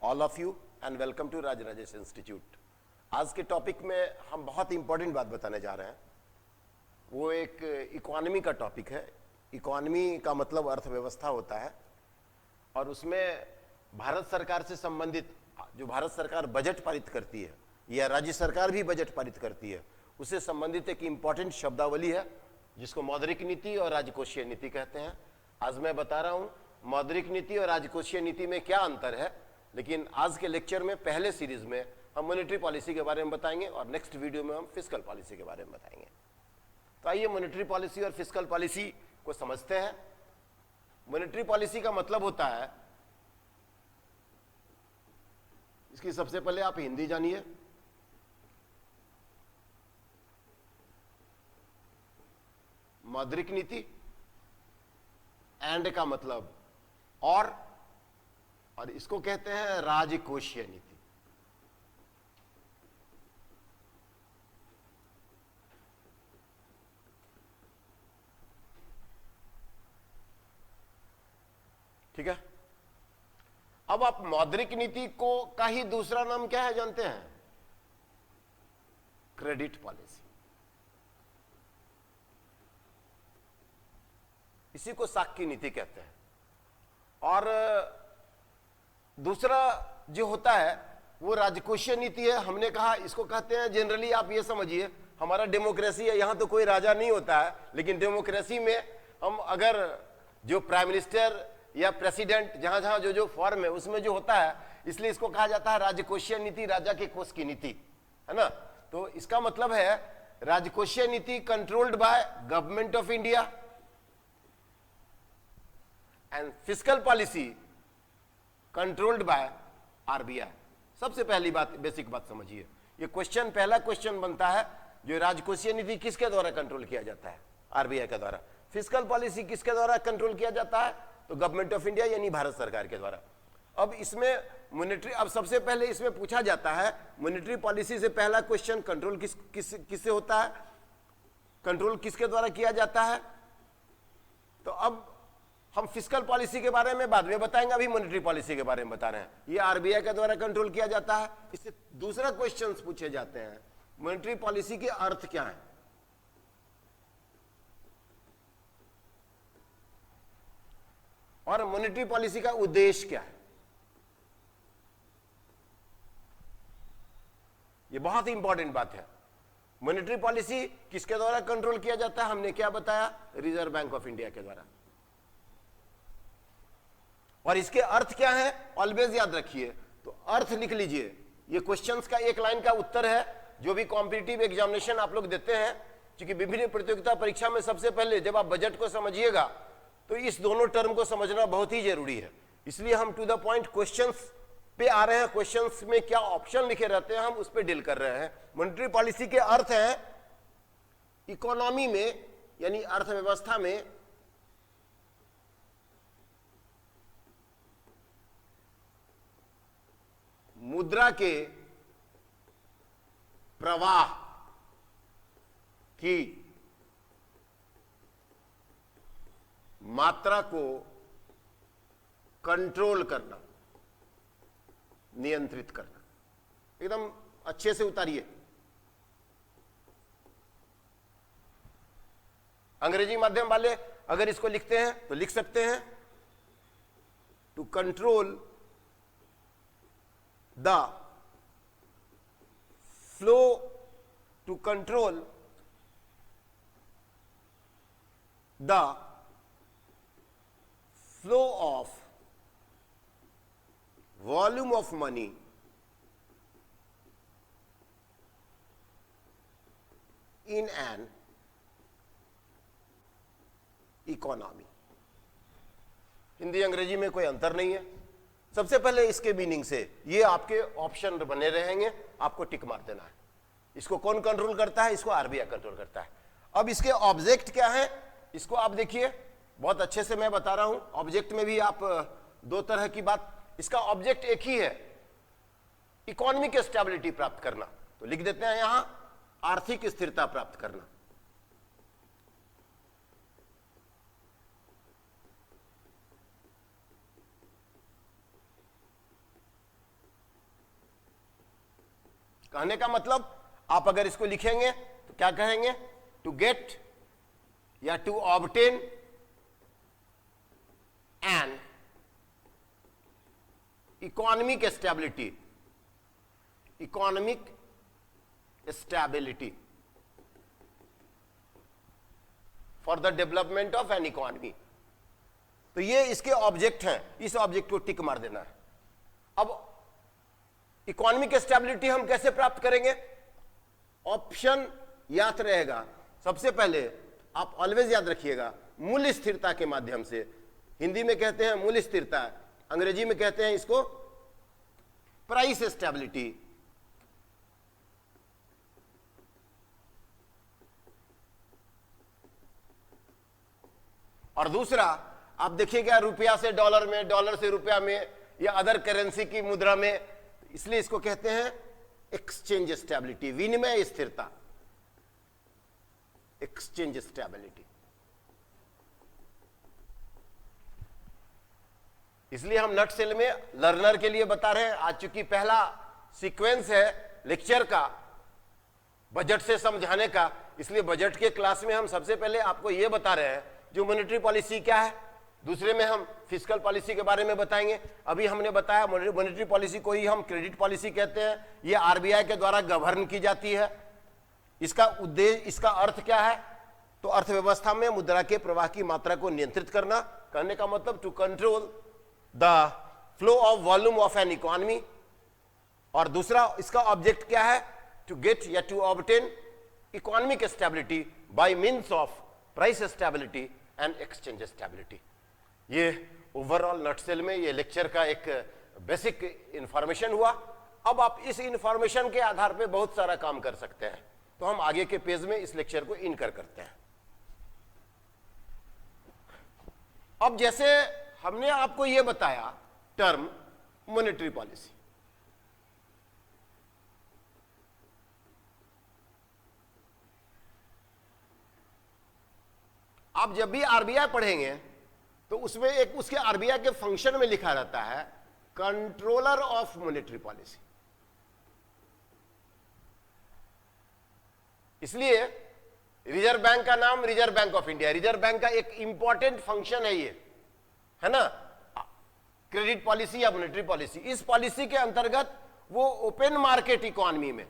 All of you and welcome to Raj Rajesh institute. आज के topic में हम बहुत इंपॉर्टेंट बात बताने जा रहे हैं। वो एक इकोनॉमी का टॉपिक है। इकोनॉमी का मतलब अर्थव्यवस्था होता है और उसमें भारत सरकार से संबंधित जो भारत सरकार बजट पारित करती है या राज्य सरकार भी बजट पारित करती है, उससे संबंधित एक इंपॉर्टेंट शब्दावली है जिसको मौद्रिक नीति और राजकोषीय नीति कहते हैं। आज मैं बता रहा हूं मौद्रिक नीति और राजकोषीय नीति में क्या अंतर है, लेकिन आज के लेक्चर में पहले सीरीज में हम मॉनेटरी पॉलिसी के बारे में बताएंगे और नेक्स्ट वीडियो में हम फिस्कल पॉलिसी के बारे में बताएंगे। तो आइए मॉनेटरी पॉलिसी और फिस्कल पॉलिसी को समझते हैं। मॉनेटरी पॉलिसी का मतलब होता है, इसकी सबसे पहले आप हिंदी जानिए। मौद्रिक नीति एंड का मतलब और इसको कहते हैं राजकोषीय नीति। ठीक है। अब आप मौद्रिक नीति को का ही दूसरा नाम क्या है जानते हैं? Credit policy. इसी को साख की नीति कहते हैं। और दूसरा जो होता है वो राजकोषीय नीति है। हमने कहा इसको कहते हैं, जनरली आप ये समझिए हमारा डेमोक्रेसी है, यहां तो कोई राजा नहीं होता है, लेकिन डेमोक्रेसी में हम अगर जो प्राइम मिनिस्टर या प्रेसिडेंट जहां जहां जो जो फॉर्म है उसमें जो होता है, इसलिए इसको कहा जाता है राजकोषीय नीति, राजा के कोष की नीति, है ना। तो इसका मतलब है राजकोषीय नीति controlled by government of India and fiscal policy controlled by RBI. सबसे पहली बात, बेसिक बात समझिए, ये क्वेश्चन पहला क्वेश्चन बनता है जो राजकोषीय नीति किसके द्वारा कंट्रोल किया जाता है? आरबीआई के द्वारा। फिस्कल पॉलिसी किसके द्वारा कंट्रोल किया जाता है? तो गवर्नमेंट ऑफ इंडिया यानी भारत सरकार के द्वारा। अब इसमें मॉनेटरी, अब सबसे पहले इसमें पूछा जाता है मॉनेटरी पॉलिसी से पहला क्वेश्चन कंट्रोल किससे होता है, कंट्रोल किसके द्वारा किया जाता है। तो अब हम फिस्कल पॉलिसी के बारे में बाद में बताएंगे, अभी मॉनेटरी पॉलिसी के बारे में बता रहे हैं। ये आरबीआई के द्वारा कंट्रोल किया जाता है। इससे दूसरा क्वेश्चन पूछे जाते हैं मॉनेटरी पॉलिसी के अर्थ क्या है, और मॉनेटरी पॉलिसी का उद्देश्य क्या है। यह बहुत ही इंपॉर्टेंट बात है। मॉनेटरी पॉलिसी किसके द्वारा कंट्रोल किया जाता है? हमने क्या बताया? रिजर्व बैंक ऑफ इंडिया के द्वारा। और इसके अर्थ क्या है ऑलवेज याद रखिए। तो अर्थ लिख लीजिए। ये क्वेश्चंस का एक लाइन का उत्तर है जो भी कॉम्पिटिटिव एग्जामिनेशन आप लोग देते हैं, क्योंकि विभिन्न प्रतियोगिता परीक्षा में सबसे पहले जब आप बजट को समझिएगा तो इस दोनों टर्म को समझना बहुत ही जरूरी है। इसलिए हम टू द पॉइंट क्वेश्चंस पे आ रहे हैं। क्वेश्चंस में क्या ऑप्शन लिखे रहते हैं हम उस पर डील कर रहे हैं। मॉनेटरी पॉलिसी के अर्थ है इकोनॉमी में यानी अर्थव्यवस्था में मुद्रा के प्रवाह की मात्रा को कंट्रोल करना, नियंत्रित करना। एकदम अच्छे से उतारिए। अंग्रेजी माध्यम वाले अगर इसको लिखते हैं तो लिख सकते हैं to control the flow, to control the flow of volume of money in an economy। Hindi अंग्रेजी में कोई अंतर नहीं है। सबसे पहले इसके मीनिंग से ये आपके ऑप्शन बने रहेंगे, आपको टिक मार देना है। इसको कौन कंट्रोल करता है? इसको आरबीआई कंट्रोल करता है। अब इसके ऑब्जेक्ट क्या है इसको आप देखिए, बहुत अच्छे से मैं बता रहा हूं। ऑब्जेक्ट में भी आप दो तरह की बात, इसका ऑब्जेक्ट एक ही है, इकोनॉमिक स्टेबिलिटी प्राप्त करना। तो लिख देते हैं यहां आर्थिक स्थिरता प्राप्त करना। कहने का मतलब आप अगर इसको लिखेंगे तो क्या कहेंगे? टू गेट या to obtain an economic stability, economic stability for the development of an economy. तो ये इसके ऑब्जेक्ट हैं, इस ऑब्जेक्ट को टिक मार देना है। अब इकोनॉमिक स्टेबिलिटी हम कैसे प्राप्त करेंगे? ऑप्शन याद रहेगा, सबसे पहले आप ऑलवेज याद रखिएगा मूल्य स्थिरता के माध्यम से। हिंदी में कहते हैं मूल्य स्थिरता, अंग्रेजी में कहते हैं इसको प्राइस स्टेबिलिटी। और दूसरा आप देखिएगा रुपया से डॉलर में, डॉलर से रुपया में, या अदर करेंसी की मुद्रा में, इसलिए इसको कहते हैं एक्सचेंज स्टेबिलिटी, विनिमय स्थिरता, एक्सचेंज स्टेबिलिटी। इसलिए हम नट सेल में लर्नर के लिए बता रहे हैं। आज चूंकि पहला सीक्वेंस है लेक्चर का बजट से समझाने का, इसलिए बजट के क्लास में हम सबसे पहले आपको यह बता रहे हैं जो मॉनेटरी पॉलिसी क्या है, दूसरे में हम फिस्कल पॉलिसी के बारे में बताएंगे। अभी हमने बताया मॉनेटरी पॉलिसी को ही हम क्रेडिट पॉलिसी कहते हैं, ये आरबीआई के द्वारा गवर्न की जाती है। इसका उद्देश्य, इसका अर्थ क्या है? तो अर्थव्यवस्था में मुद्रा के प्रवाह की मात्रा को नियंत्रित करना, कहने का मतलब to control the flow of volume of an economy. और दूसरा इसका ऑब्जेक्ट क्या है? टू गेट या to obtain economic stability by means of price stability and exchange stability. ये ओवरऑल नटसेल में ये लेक्चर का एक बेसिक इंफॉर्मेशन हुआ। अब आप इस इंफॉर्मेशन के आधार पे बहुत सारा काम कर सकते हैं। तो हम आगे के पेज में इस लेक्चर को इनकर करते हैं। अब जैसे हमने आपको यह बताया टर्म मॉनेटरी पॉलिसी, आप जब भी आरबीआई पढ़ेंगे तो उसमें एक उसके आरबीआई के फंक्शन में लिखा रहता है कंट्रोलर ऑफ मॉनेटरी पॉलिसी। इसलिए रिजर्व बैंक का नाम reserve bank of India, reserve bank का एक इंपॉर्टेंट फंक्शन है ये, है ना, क्रेडिट पॉलिसी या मॉनेटरी पॉलिसी। इस पॉलिसी के अंतर्गत वो ओपन मार्केट इकोनॉमी में,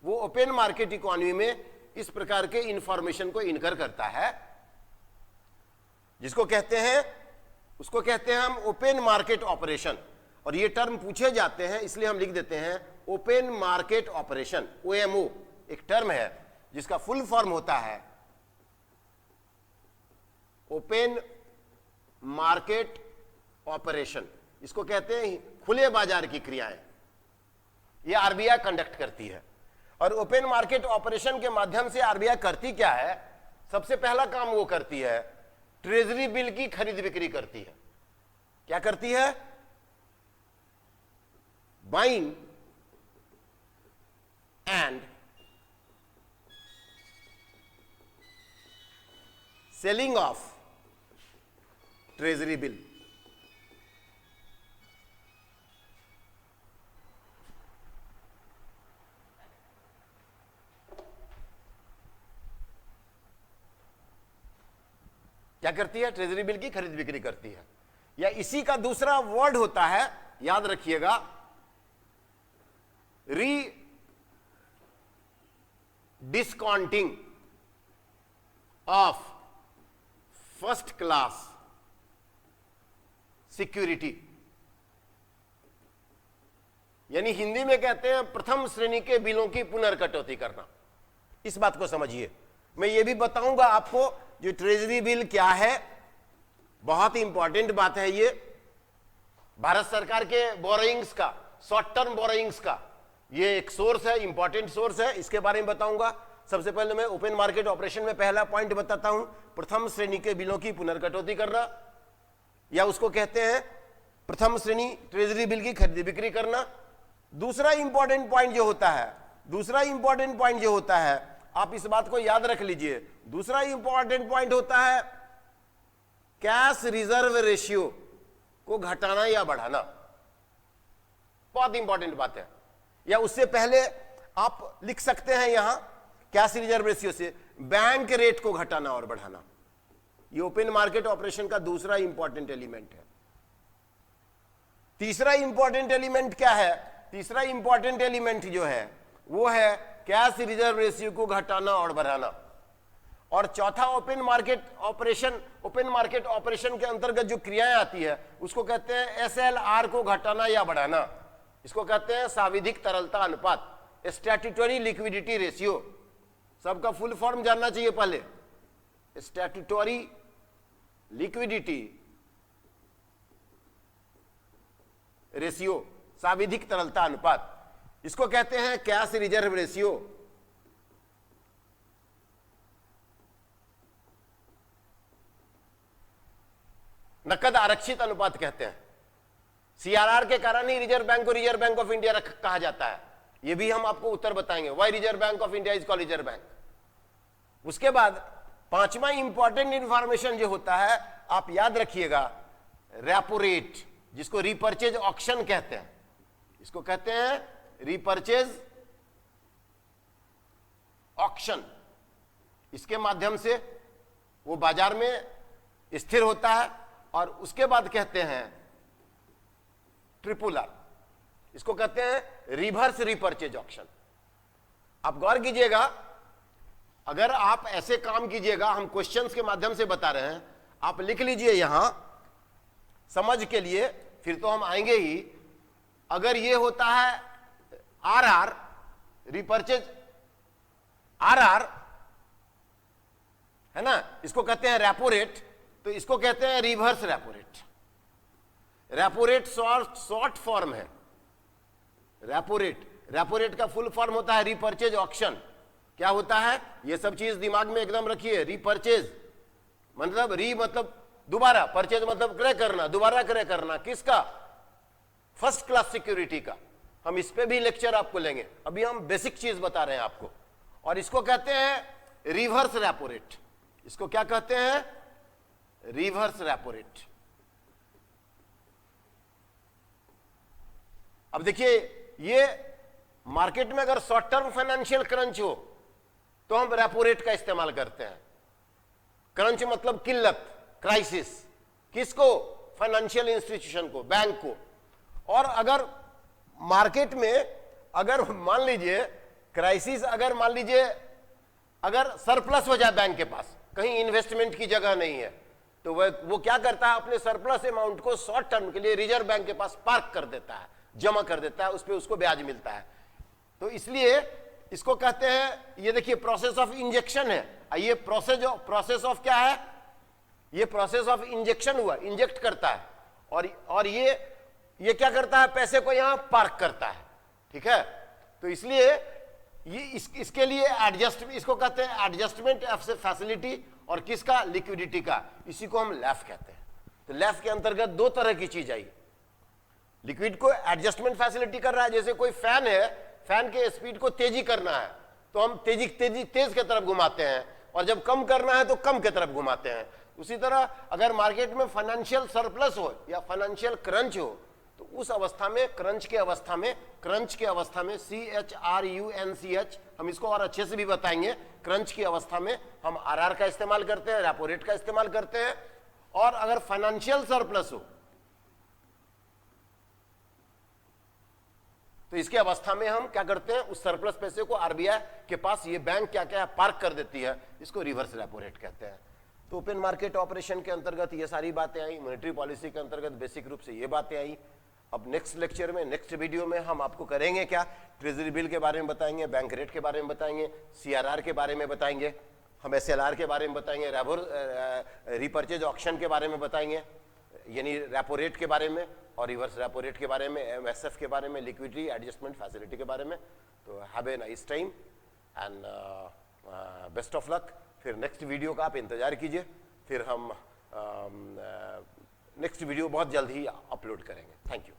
वो ओपन मार्केट इकोनॉमी में इस प्रकार के इंफॉर्मेशन को इनकर करता है, जिसको कहते हैं, उसको कहते हैं हम ओपन मार्केट ऑपरेशन। और ये टर्म पूछे जाते हैं इसलिए हम लिख देते हैं ओपन मार्केट ऑपरेशन, ओएमओ एक टर्म है जिसका फुल फॉर्म होता है ओपन मार्केट ऑपरेशन। इसको कहते हैं खुले बाजार की क्रियाएं, ये आरबीआई कंडक्ट करती है। और ओपन मार्केट ऑपरेशन के माध्यम से आरबीआई करती क्या है? सबसे पहला काम वो करती है ट्रेजरी बिल की खरीद बिक्री करती है। क्या करती है? Buying and selling of treasury bill. क्या करती है? ट्रेजरी बिल की खरीद बिक्री करती है। या इसी का दूसरा वर्ड होता है, याद रखिएगा, री discounting of first class security. यानी हिंदी में कहते हैं प्रथम श्रेणी के बिलों की पुनर्कटौती करना। इस बात को समझिए। मैं ये भी बताऊंगा आपको जो ट्रेजरी बिल क्या है, बहुत ही इंपॉर्टेंट बात है ये। भारत सरकार के बोरोइंग्स का, शॉर्ट टर्म बोरोइंग्स का ये एक सोर्स है, इंपॉर्टेंट सोर्स है, इसके बारे में बताऊंगा। सबसे पहले मैं ओपन मार्केट ऑपरेशन में पहला पॉइंट बताता हूं, प्रथम श्रेणी के बिलों की पुनर्कटौती करना, या उसको कहते हैं प्रथम श्रेणी ट्रेजरी बिल की खरीदी बिक्री करना। दूसरा इंपॉर्टेंट पॉइंट जो होता है, दूसरा इंपॉर्टेंट पॉइंट जो होता है, आप इस बात को याद रख लीजिए, दूसरा इंपॉर्टेंट पॉइंट होता है कैश रिजर्व रेशियो को घटाना या बढ़ाना। बहुत इंपॉर्टेंट बात है। या उससे पहले आप लिख सकते हैं यहां कैश रिजर्व रेशियो से बैंक रेट को घटाना और बढ़ाना। ये ओपन मार्केट ऑपरेशन का दूसरा इंपॉर्टेंट एलिमेंट है। तीसरा इंपॉर्टेंट एलिमेंट क्या है? तीसरा इंपॉर्टेंट एलिमेंट जो है वो है कैश रिजर्व रेशियो को घटाना और बढ़ाना। और चौथा ओपन मार्केट ऑपरेशन के अंतर्गत जो क्रियाएं आती है उसको कहते हैं SLR को घटाना या बढ़ाना। इसको कहते हैं साविधिक तरलता अनुपात, स्टैट्यूटरी लिक्विडिटी रेशियो। सबका फुल फॉर्म जानना चाहिए पहले। स्टैट्यूटरी लिक्विडिटी रेशियो, साविधिक तरलता अनुपात, इसको कहते हैं कैश रिजर्व रेशियो। नकद आरक्षित अनुपात कहते हैं। CRR के कारण ही रिजर्व बैंक को रिजर्व बैंक ऑफ इंडिया कहा जाता है। यह भी हम आपको उत्तर बताएंगे, why reserve bank of India is called reserve bank. उसके बाद पांचवा इंपॉर्टेंट इंफॉर्मेशन जो होता है, आप याद रखिएगा, रेपो रेट, जिसको रिपर्चेज ऑक्शन कहते हैं। इसको कहते हैं रिपर्चेज ऑक्शन। इसके माध्यम से वो बाजार में स्थिर होता है। और उसके बाद कहते हैं RRR, इसको कहते हैं रिवर्स रिपर्चेज ऑक्शन। आप गौर कीजिएगा, अगर आप ऐसे काम कीजिएगा, हम क्वेश्चंस के माध्यम से बता रहे हैं, आप लिख लीजिए यहां समझ के लिए, फिर तो हम आएंगे ही। अगर ये होता है RR रिपर्चेज RR है ना, इसको कहते हैं रेपो रेट, तो इसको कहते हैं reverse repo rate. Repo rate short form है। रेपो रेट का फुल फॉर्म होता है रिपर्चेज ऑक्शन। क्या होता है ये सब चीज दिमाग में एकदम रखिए। रिपर्चेज मतलब दोबारा, परचेज मतलब क्रय करना, दोबारा क्रय करना। किसका? फर्स्ट क्लास सिक्योरिटी का। हम इस पे भी लेक्चर आपको लेंगे, अभी हम बेसिक चीज बता रहे हैं आपको। और इसको कहते हैं रिवर्स रेपो रेट। इसको क्या कहते हैं? Reverse repo rate. अब देखिए, ये मार्केट में अगर शॉर्ट टर्म फाइनेंशियल क्रंच हो तो हम रेपो रेट का इस्तेमाल करते हैं। क्रंच मतलब किल्लत, क्राइसिस। किसको? फाइनेंशियल इंस्टीट्यूशन को, बैंक को। और अगर मार्केट में अगर मान लीजिए क्राइसिस, अगर मान लीजिए अगर सरप्लस हो जाए बैंक के पास, कहीं इन्वेस्टमेंट की जगह नहीं है, तो वो क्या करता है? अपने सरप्लस अमाउंट को शॉर्ट टर्म के लिए रिजर्व बैंक के पास पार्क कर देता है, जमा कर देता है, उस पर उसको ब्याज मिलता है। तो इसलिए इसको कहते हैं, ये देखिए प्रोसेस ऑफ इंजेक्शन है। ये प्रोसेस ऑफ क्या है? ये प्रोसेस ऑफ इंजेक्शन हुआ, इंजेक्ट करता है। और ये क्या करता है? पैसे को यहां पार्क करता है। ठीक है, तो इसलिए ये इसके लिए इसको कहते हैं एडजस्टमेंट फैसिलिटी। और किसका? लिक्विडिटी का। इसी को हम लैफ कहते हैं। तो लैफ के अंतर्गत दो तरह की चीज आई। लिक्विड को एडजस्टमेंट फैसिलिटी कर रहा है, जैसे कोई फैन है, फैन के स्पीड को तेजी करना है तो हम तेज के तरफ घुमाते हैं, और जब कम करना है तो कम के तरफ घुमाते हैं। उसी तरह अगर मार्केट में फाइनेंशियल सरप्लस हो या फाइनेंशियल क्रंच हो, तो उस अवस्था में, क्रंच के अवस्था में CHRUNCH, हम इसको और अच्छे से भी बताएंगे। क्रंच की अवस्था में हम RR का इस्तेमाल करते हैं, रेपो रेट का इस्तेमाल करते हैं। और अगर फाइनेंशियल सरप्लस हो तो इसके अवस्था में हम क्या करते हैं? उस सरप्लस पैसे को RBI के पास ये बैंक क्या क्या पार्क कर देती है, इसको रिवर्स रेपो रेट कहते हैं। तो ओपन मार्केट ऑपरेशन के अंतर्गत ये सारी बातें आई, मॉनेटरी पॉलिसी के अंतर्गत बेसिक रूप से ये बातें आई। अब नेक्स्ट लेक्चर में, नेक्स्ट वीडियो में हम आपको करेंगे क्या? ट्रेजरी बिल के बारे में बताएंगे, बैंक रेट के बारे में बताएंगे, CRR के बारे में बताएंगे, हम SLR के बारे में बताएंगे, रिपर्चेज ऑक्शन के बारे में बताएंगे, यानी रेपो रेट के बारे में, और रिवर्स रेपो रेट के बारे में, MSF के बारे में, लिक्विडिटी एडजस्टमेंट फैसिलिटी के बारे में। तो have a nice time and best of luck. फिर नेक्स्ट वीडियो का आप इंतजार कीजिए, फिर हम नेक्स्ट वीडियो बहुत जल्द ही अपलोड करेंगे। Thank you.